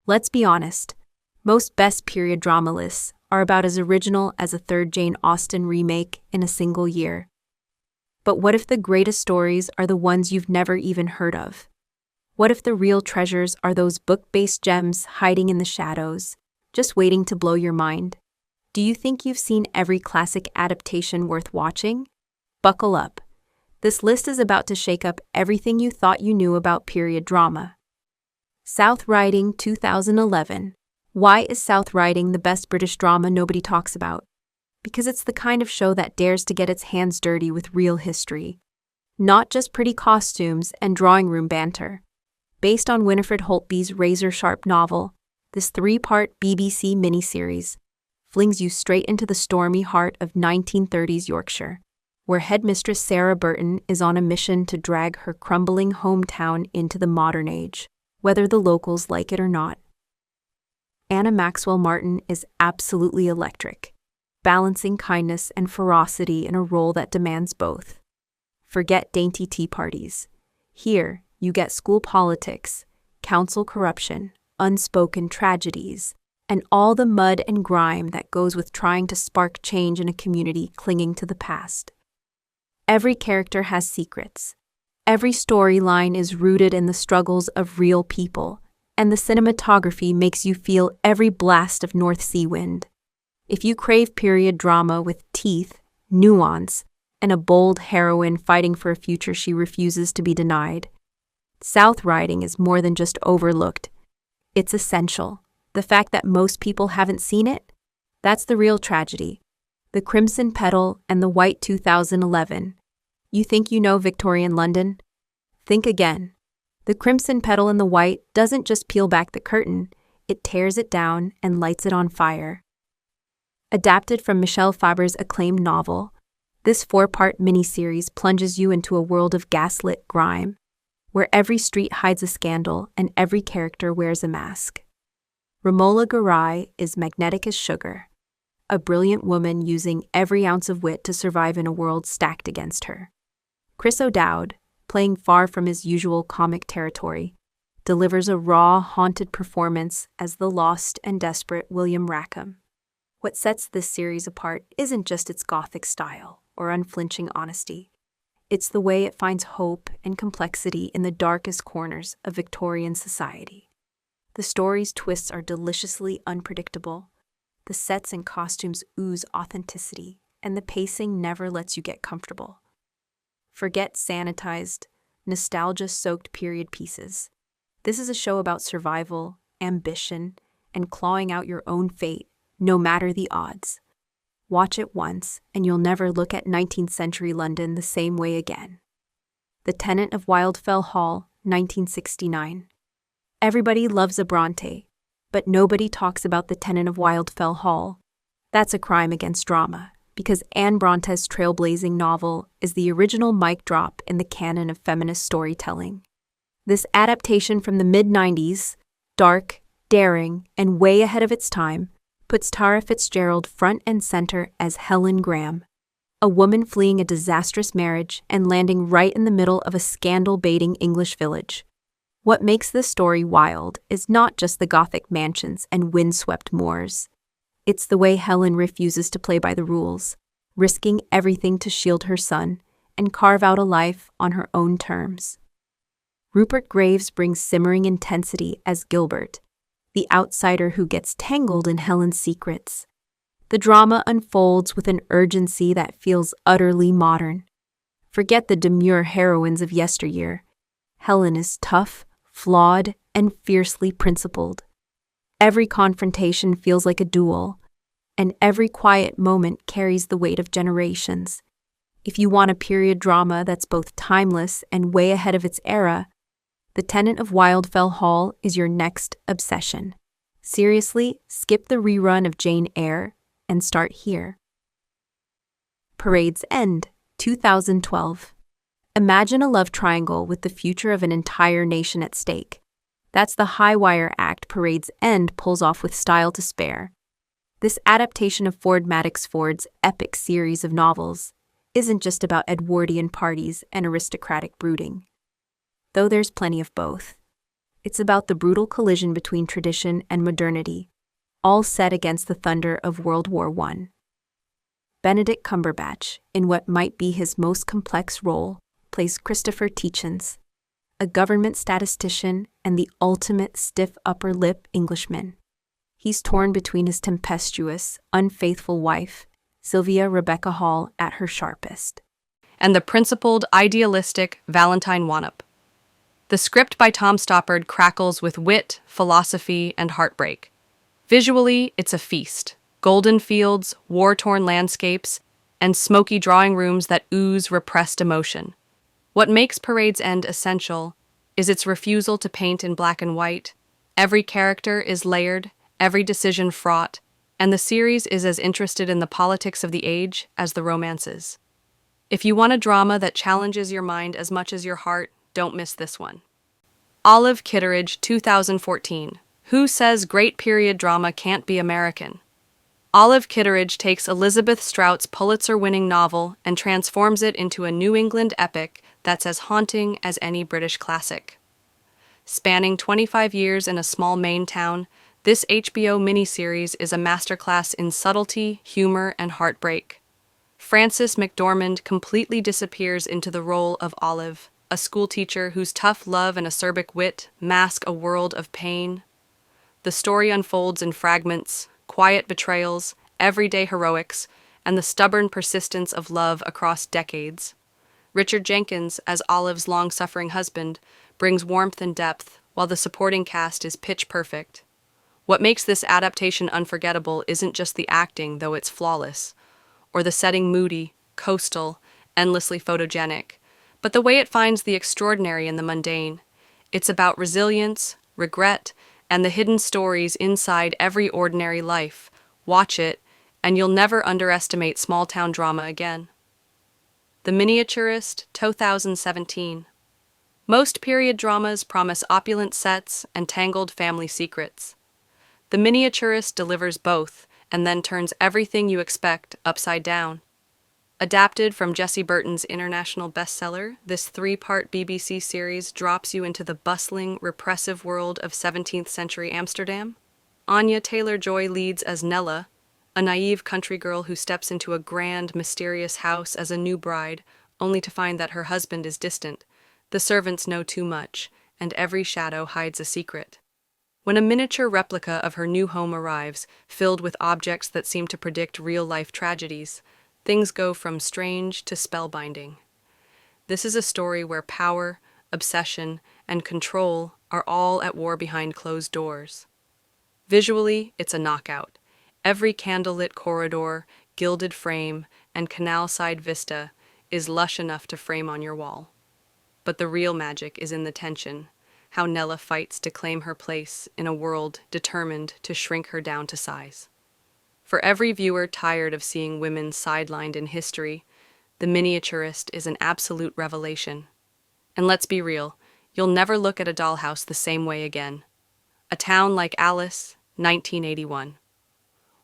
Let's be honest, most best period drama lists are about as original as a third Jane Austen remake in a single year. But what if the greatest stories are the ones you've never even heard of? What if the real treasures are those book-based gems hiding in the shadows, just waiting to blow your mind? Do you think you've seen every classic adaptation worth watching? Buckle up. This list is about to shake up everything you thought you knew about period drama. South Riding 2011. Why is South Riding the best British drama nobody talks about? Because it's the kind of show that dares to get its hands dirty with real history. Not just pretty costumes and drawing room banter. Based on Winifred Holtby's razor-sharp novel, this 3-part BBC miniseries flings you straight into the stormy heart of 1930s Yorkshire, where headmistress Sarah Burton is on a mission to drag her crumbling hometown into the modern age, whether the locals like it or not. Anna Maxwell Martin is absolutely electric, balancing kindness and ferocity in a role that demands both. Forget dainty tea parties. Here, you get school politics, council corruption, unspoken tragedies, and all the mud and grime that goes with trying to spark change in a community clinging to the past. Every character has secrets. Every storyline is rooted in the struggles of real people, and the cinematography makes you feel every blast of North Sea wind. If you crave period drama with teeth, nuance, and a bold heroine fighting for a future she refuses to be denied, South Riding is more than just overlooked. It's essential. The fact that most people haven't seen it? That's the real tragedy. The Crimson Petal and the White 2011. You think you know Victorian London? Think again. The Crimson Petal and the White doesn't just peel back the curtain, it tears it down and lights it on fire. Adapted from Michel Faber's acclaimed novel, this 4-part miniseries plunges you into a world of gaslit grime, where every street hides a scandal and every character wears a mask. Romola Garai is magnetic as sugar, a brilliant woman using every ounce of wit to survive in a world stacked against her. Chris O'Dowd, playing far from his usual comic territory, delivers a raw, haunted performance as the lost and desperate William Rackham. What sets this series apart isn't just its gothic style or unflinching honesty. It's the way it finds hope and complexity in the darkest corners of Victorian society. The story's twists are deliciously unpredictable. The sets and costumes ooze authenticity, and the pacing never lets you get comfortable. Forget sanitized, nostalgia-soaked period pieces. This is a show about survival, ambition, and clawing out your own fate, no matter the odds. Watch it once, and you'll never look at 19th century London the same way again. The Tenant of Wildfell Hall, 1969. Everybody loves a Bronte, but nobody talks about the Tenant of Wildfell Hall. That's a crime against drama, because Anne Bronte's trailblazing novel is the original mic drop in the canon of feminist storytelling. This adaptation from the mid-90s, dark, daring, and way ahead of its time, puts Tara Fitzgerald front and center as Helen Graham, a woman fleeing a disastrous marriage and landing right in the middle of a scandal-baiting English village. What makes this story wild is not just the Gothic mansions and windswept moors. It's the way Helen refuses to play by the rules, risking everything to shield her son and carve out a life on her own terms. Rupert Graves brings simmering intensity as Gilbert, the outsider who gets tangled in Helen's secrets. The drama unfolds with an urgency that feels utterly modern. Forget the demure heroines of yesteryear. Helen is tough, flawed, and fiercely principled. Every confrontation feels like a duel, and every quiet moment carries the weight of generations. If you want a period drama that's both timeless and way ahead of its era, The Tenant of Wildfell Hall is your next obsession. Seriously, skip the rerun of Jane Eyre and start here. Parade's End, 2012. Imagine a love triangle with the future of an entire nation at stake. That's the high-wire act Parade's End pulls off with style to spare. This adaptation of Ford Madox Ford's epic series of novels isn't just about Edwardian parties and aristocratic brooding, though there's plenty of both. It's about the brutal collision between tradition and modernity, all set against the thunder of World War I. Benedict Cumberbatch, in what might be his most complex role, plays Christopher Tietjens, a government statistician and the ultimate stiff upper lip Englishman. He's torn between his tempestuous, unfaithful wife, Sylvia Rebecca Hall, at her sharpest, and the principled, idealistic Valentine Wannup. The script by Tom Stoppard crackles with wit, philosophy, and heartbreak. Visually, it's a feast. Golden fields, war-torn landscapes, and smoky drawing rooms that ooze repressed emotion. What makes Parade's End essential is its refusal to paint in black and white. Every character is layered, every decision fraught, and the series is as interested in the politics of the age as the romances. If you want a drama that challenges your mind as much as your heart, don't miss this one. Olive Kitteridge, 2014. Who says great period drama can't be American? Olive Kitteridge takes Elizabeth Strout's Pulitzer-winning novel and transforms it into a New England epic that's as haunting as any British classic. Spanning 25 years in a small Maine town, this HBO miniseries is a masterclass in subtlety, humor, and heartbreak. Frances McDormand completely disappears into the role of Olive, a schoolteacher whose tough love and acerbic wit mask a world of pain. The story unfolds in fragments, quiet betrayals, everyday heroics, and the stubborn persistence of love across decades. Richard Jenkins, as Olive's long-suffering husband, brings warmth and depth, while the supporting cast is pitch perfect. What makes this adaptation unforgettable isn't just the acting, though it's flawless, or the setting moody, coastal, endlessly photogenic, but the way it finds the extraordinary in the mundane. It's about resilience, regret, and the hidden stories inside every ordinary life. Watch it, and you'll never underestimate small-town drama again. The Miniaturist, 2017. Most period dramas promise opulent sets and tangled family secrets. The Miniaturist delivers both, and then turns everything you expect upside down. Adapted from Jessie Burton's international bestseller, this three-part BBC series drops you into the bustling, repressive world of 17th century Amsterdam. Anya Taylor-Joy leads as Nella, a naive country girl who steps into a grand, mysterious house as a new bride, only to find that her husband is distant. The servants know too much, and every shadow hides a secret. When a miniature replica of her new home arrives, filled with objects that seem to predict real-life tragedies, things go from strange to spellbinding. This is a story where power, obsession, and control are all at war behind closed doors. Visually, it's a knockout. Every candlelit corridor, gilded frame, and canal-side vista is lush enough to frame on your wall. But the real magic is in the tension, how Nella fights to claim her place in a world determined to shrink her down to size. For every viewer tired of seeing women sidelined in history, The Miniaturist is an absolute revelation. And let's be real, you'll never look at a dollhouse the same way again. A Town Like Alice, 1981.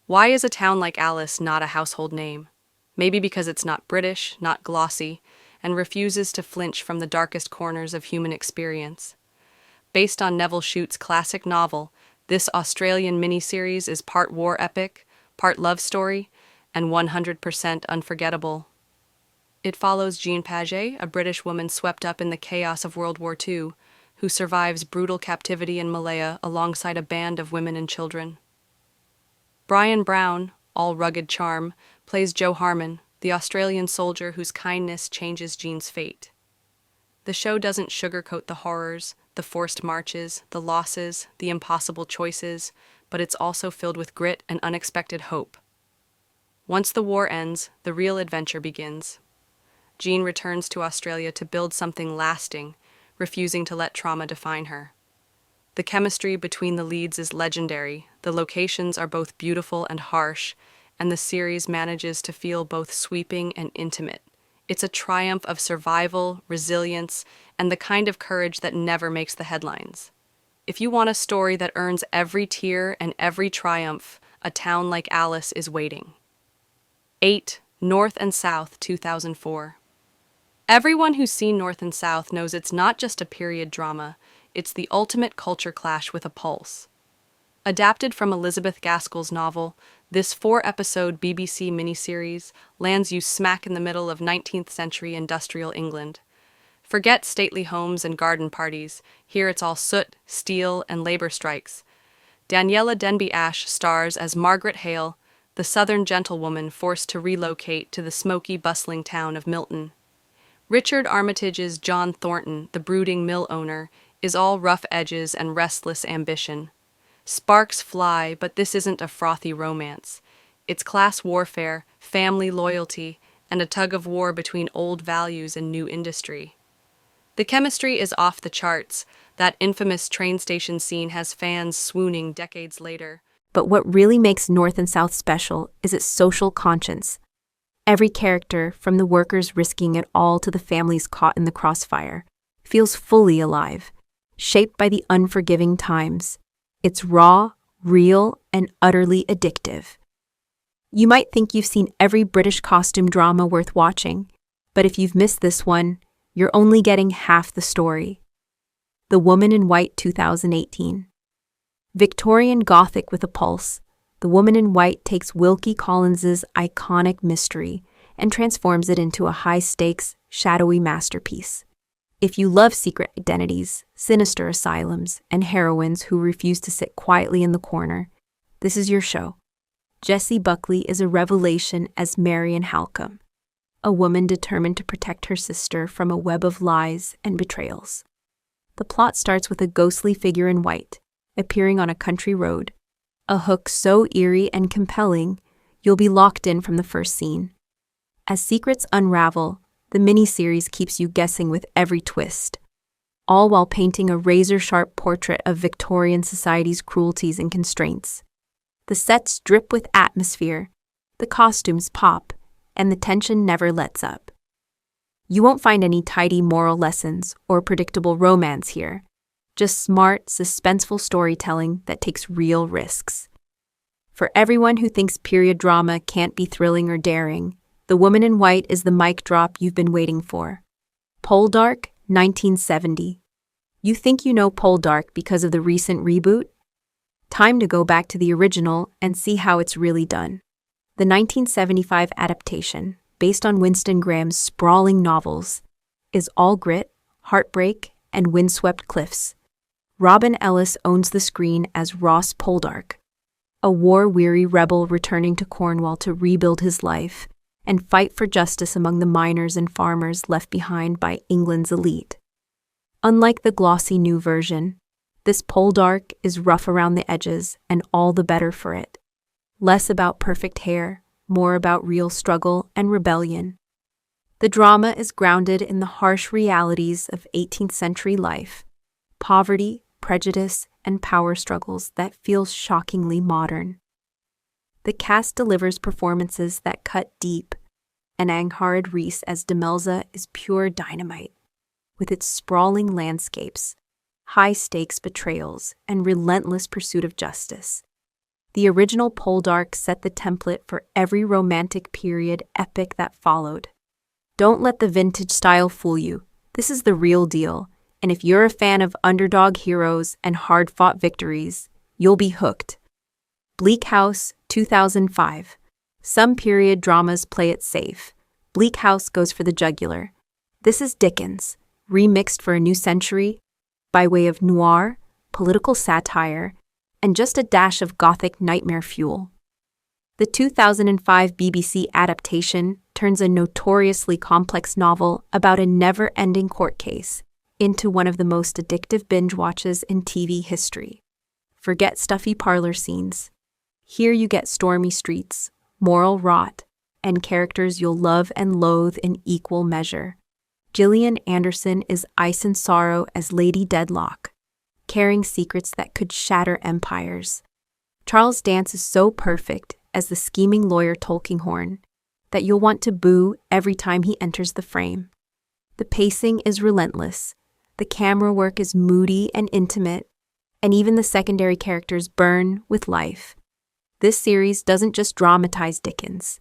Why is A Town Like Alice not a household name? Maybe because it's not British, not glossy, and refuses to flinch from the darkest corners of human experience. Based on Neville Shute's classic novel, this Australian miniseries is part war epic, part love story, and 100% unforgettable. It follows Jean Page, a British woman swept up in the chaos of World War II, who survives brutal captivity in Malaya alongside a band of women and children. Brian Brown, all rugged charm, plays Joe Harmon, the Australian soldier whose kindness changes Jean's fate. The show doesn't sugarcoat the horrors, the forced marches, the losses, the impossible choices, but it's also filled with grit and unexpected hope. Once the war ends, the real adventure begins. Jean returns to Australia to build something lasting, refusing to let trauma define her. The chemistry between the leads is legendary, the locations are both beautiful and harsh, and the series manages to feel both sweeping and intimate. It's a triumph of survival, resilience, and the kind of courage that never makes the headlines. If you want a story that earns every tear and every triumph, A Town Like Alice is waiting. 8. North and South, 2004. Everyone who's seen North and South knows it's not just a period drama, it's the ultimate culture clash with a pulse. Adapted from Elizabeth Gaskell's novel, this 4-episode BBC miniseries lands you smack in the middle of 19th century industrial England. Forget stately homes and garden parties. Here it's all soot, steel, and labor strikes. Daniela Denby-Ashe stars as Margaret Hale, the southern gentlewoman forced to relocate to the smoky, bustling town of Milton. Richard Armitage's John Thornton, the brooding mill owner, is all rough edges and restless ambition. Sparks fly, but this isn't a frothy romance. It's class warfare, family loyalty, and a tug-of-war between old values and new industry. The chemistry is off the charts. That infamous train station scene has fans swooning decades later. But what really makes North and South special is its social conscience. Every character, from the workers risking it all to the families caught in the crossfire, feels fully alive, shaped by the unforgiving times. It's raw, real, and utterly addictive. You might think you've seen every British costume drama worth watching, but if you've missed this one, you're only getting half the story. The Woman in White 2018. Victorian Gothic with a pulse, The Woman in White takes Wilkie Collins's iconic mystery and transforms it into a high-stakes, shadowy masterpiece. If you love secret identities, sinister asylums, and heroines who refuse to sit quietly in the corner, this is your show. Jessie Buckley is a revelation as Marian Halcombe, a woman determined to protect her sister from a web of lies and betrayals. The plot starts with a ghostly figure in white, appearing on a country road, a hook so eerie and compelling, you'll be locked in from the first scene. As secrets unravel, the miniseries keeps you guessing with every twist, all while painting a razor-sharp portrait of Victorian society's cruelties and constraints. The sets drip with atmosphere, the costumes pop, and the tension never lets up. You won't find any tidy moral lessons or predictable romance here, just smart, suspenseful storytelling that takes real risks. For everyone who thinks period drama can't be thrilling or daring, The Woman in White is the mic drop you've been waiting for. Poldark, 1970. You think you know Poldark because of the recent reboot? Time to go back to the original and see how it's really done. The 1975 adaptation, based on Winston Graham's sprawling novels, is all grit, heartbreak, and windswept cliffs. Robin Ellis owns the screen as Ross Poldark, a war-weary rebel returning to Cornwall to rebuild his life and fight for justice among the miners and farmers left behind by England's elite. Unlike the glossy new version, this Poldark is rough around the edges and all the better for it. Less about perfect hair, more about real struggle and rebellion. The drama is grounded in the harsh realities of 18th century life, poverty, prejudice, and power struggles that feel shockingly modern. The cast delivers performances that cut deep, and Angharad Rees as Demelza is pure dynamite, with its sprawling landscapes, high-stakes betrayals, and relentless pursuit of justice. The original Poldark set the template for every romantic period epic that followed. Don't let the vintage style fool you. This is the real deal, and if you're a fan of underdog heroes and hard-fought victories, you'll be hooked. Bleak House, 2005. Some period dramas play it safe. Bleak House goes for the jugular. This is Dickens, remixed for a new century, by way of noir, political satire, and just a dash of gothic nightmare fuel. The 2005 BBC adaptation turns a notoriously complex novel about a never-ending court case into one of the most addictive binge watches in TV history. Forget stuffy parlor scenes. Here you get stormy streets, moral rot, and characters you'll love and loathe in equal measure. Gillian Anderson is ice and sorrow as Lady Deadlock, carrying secrets that could shatter empires. Charles Dance is so perfect as the scheming lawyer Tulkinghorn that you'll want to boo every time he enters the frame. The pacing is relentless, the camera work is moody and intimate, and even the secondary characters burn with life. This series doesn't just dramatize Dickens.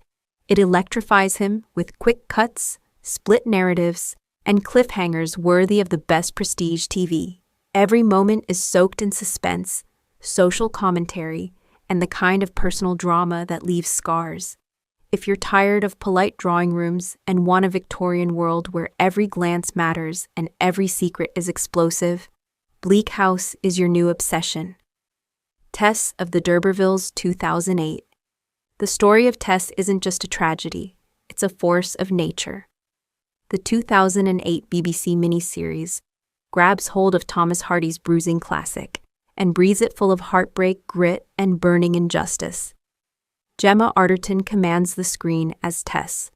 It electrifies him with quick cuts, split narratives, and cliffhangers worthy of the best prestige TV. Every moment is soaked in suspense, social commentary, and the kind of personal drama that leaves scars. If you're tired of polite drawing rooms and want a Victorian world where every glance matters and every secret is explosive, Bleak House is your new obsession. Tess of the D'Urbervilles, 2008. The story of Tess isn't just a tragedy, it's a force of nature. The 2008 BBC miniseries grabs hold of Thomas Hardy's bruising classic and breathes it full of heartbreak, grit, and burning injustice. Gemma Arterton commands the screen as Tess,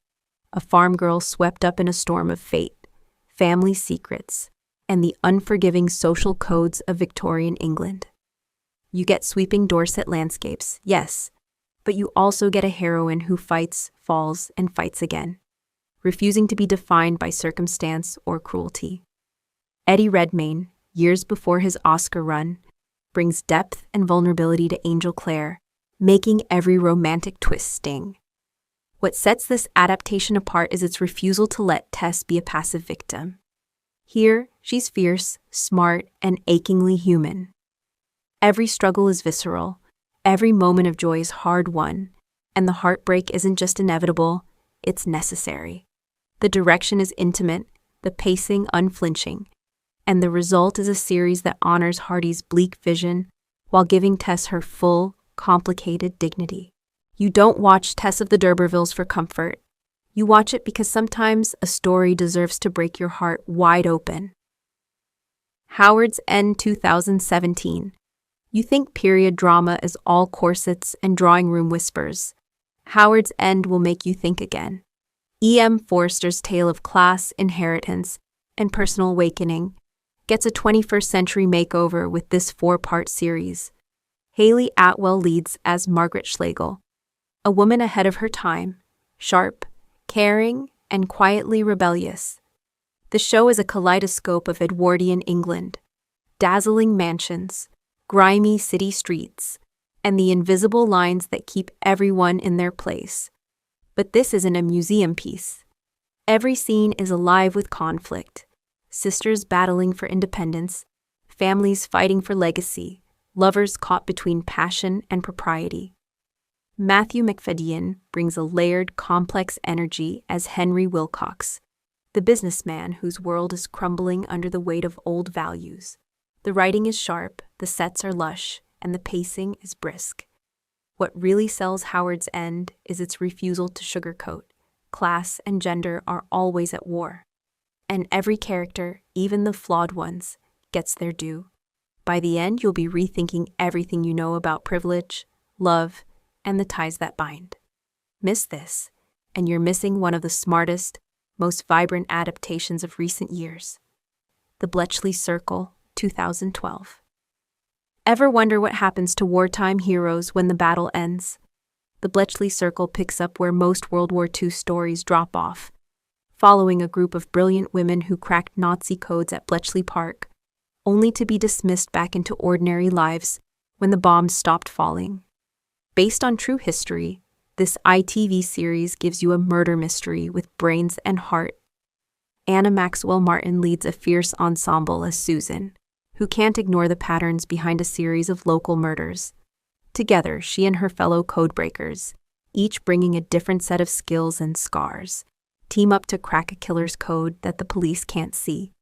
a farm girl swept up in a storm of fate, family secrets, and the unforgiving social codes of Victorian England. You get sweeping Dorset landscapes, yes, but you also get a heroine who fights, falls, and fights again, refusing to be defined by circumstance or cruelty. Eddie Redmayne, years before his Oscar run, brings depth and vulnerability to Angel Clare, making every romantic twist sting. What sets this adaptation apart is its refusal to let Tess be a passive victim. Here, she's fierce, smart, and achingly human. Every struggle is visceral, every moment of joy is hard-won, and the heartbreak isn't just inevitable, it's necessary. The direction is intimate, the pacing unflinching, and the result is a series that honors Hardy's bleak vision while giving Tess her full, complicated dignity. You don't watch Tess of the D'Urbervilles for comfort. You watch it because sometimes a story deserves to break your heart wide open. Howard's End, 2017. You think period drama is all corsets and drawing room whispers. Howard's End will make you think again. E.M. Forster's tale of class, inheritance, and personal awakening gets a 21st century makeover with this 4-part series. Hayley Atwell leads as Margaret Schlegel, a woman ahead of her time, sharp, caring, and quietly rebellious. The show is a kaleidoscope of Edwardian England, dazzling mansions, grimy city streets, and the invisible lines that keep everyone in their place. But this isn't a museum piece. Every scene is alive with conflict. Sisters battling for independence, families fighting for legacy, lovers caught between passion and propriety. Matthew Macfadyen brings a layered, complex energy as Henry Wilcox, the businessman whose world is crumbling under the weight of old values. The writing is sharp, the sets are lush, and the pacing is brisk. What really sells Howard's End is its refusal to sugarcoat. Class and gender are always at war. And every character, even the flawed ones, gets their due. By the end, you'll be rethinking everything you know about privilege, love, and the ties that bind. Miss this, and you're missing one of the smartest, most vibrant adaptations of recent years. The Bletchley Circle, 2012. Ever wonder what happens to wartime heroes when the battle ends? The Bletchley Circle picks up where most World War II stories drop off, following a group of brilliant women who cracked Nazi codes at Bletchley Park, only to be dismissed back into ordinary lives when the bombs stopped falling. Based on true history, this ITV series gives you a murder mystery with brains and heart. Anna Maxwell Martin leads a fierce ensemble as Susan, who can't ignore the patterns behind a series of local murders. Together, she and her fellow codebreakers, each bringing a different set of skills and scars, team up to crack a killer's code that the police can't see.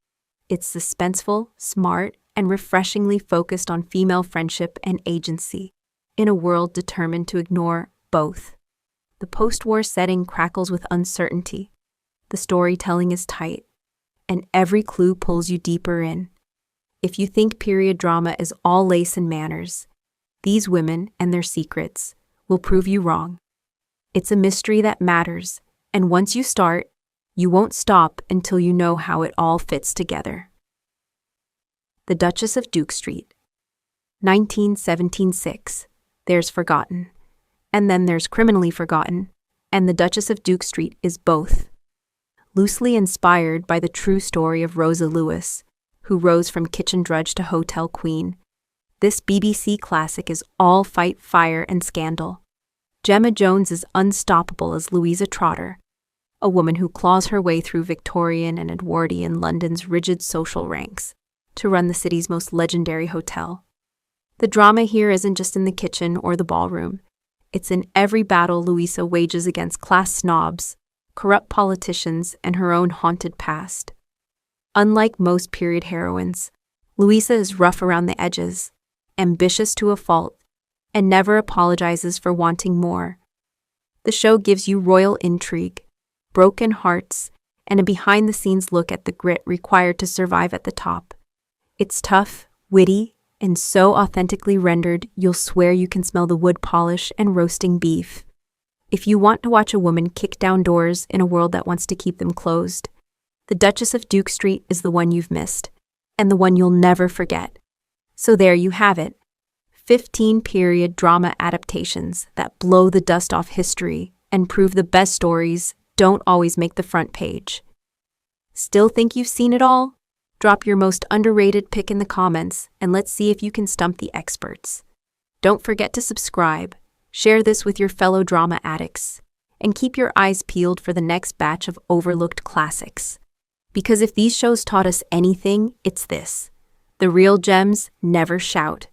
It's suspenseful, smart, and refreshingly focused on female friendship and agency, in a world determined to ignore both. The post-war setting crackles with uncertainty. The storytelling is tight, and every clue pulls you deeper in. If you think period drama is all lace and manners, these women and their secrets will prove you wrong. It's a mystery that matters, and once you start, you won't stop until you know how it all fits together. The Duchess of Duke Street. 1917-6. There's Forgotten. And then there's Criminally Forgotten, and The Duchess of Duke Street is both. Loosely inspired by the true story of Rosa Lewis, who rose from kitchen drudge to hotel queen, this BBC classic is all fight, fire, and scandal. Gemma Jones is unstoppable as Louisa Trotter, a woman who claws her way through Victorian and Edwardian London's rigid social ranks, to run the city's most legendary hotel. The drama here isn't just in the kitchen or the ballroom. It's in every battle Louisa wages against class snobs, corrupt politicians, and her own haunted past. Unlike most period heroines, Louisa is rough around the edges, ambitious to a fault, and never apologizes for wanting more. The show gives you royal intrigue, broken hearts, and a behind-the-scenes look at the grit required to survive at the top. It's tough, witty, and so authentically rendered you'll swear you can smell the wood polish and roasting beef. If you want to watch a woman kick down doors in a world that wants to keep them closed, The Duchess of Duke Street is the one you've missed, and the one you'll never forget. So there you have it. 15 period drama adaptations that blow the dust off history and prove the best stories don't always make the front page. Still think you've seen it all? Drop your most underrated pick in the comments and let's see if you can stump the experts. Don't forget to subscribe, share this with your fellow drama addicts, and keep your eyes peeled for the next batch of overlooked classics. Because if these shows taught us anything, it's this: the real gems never shout.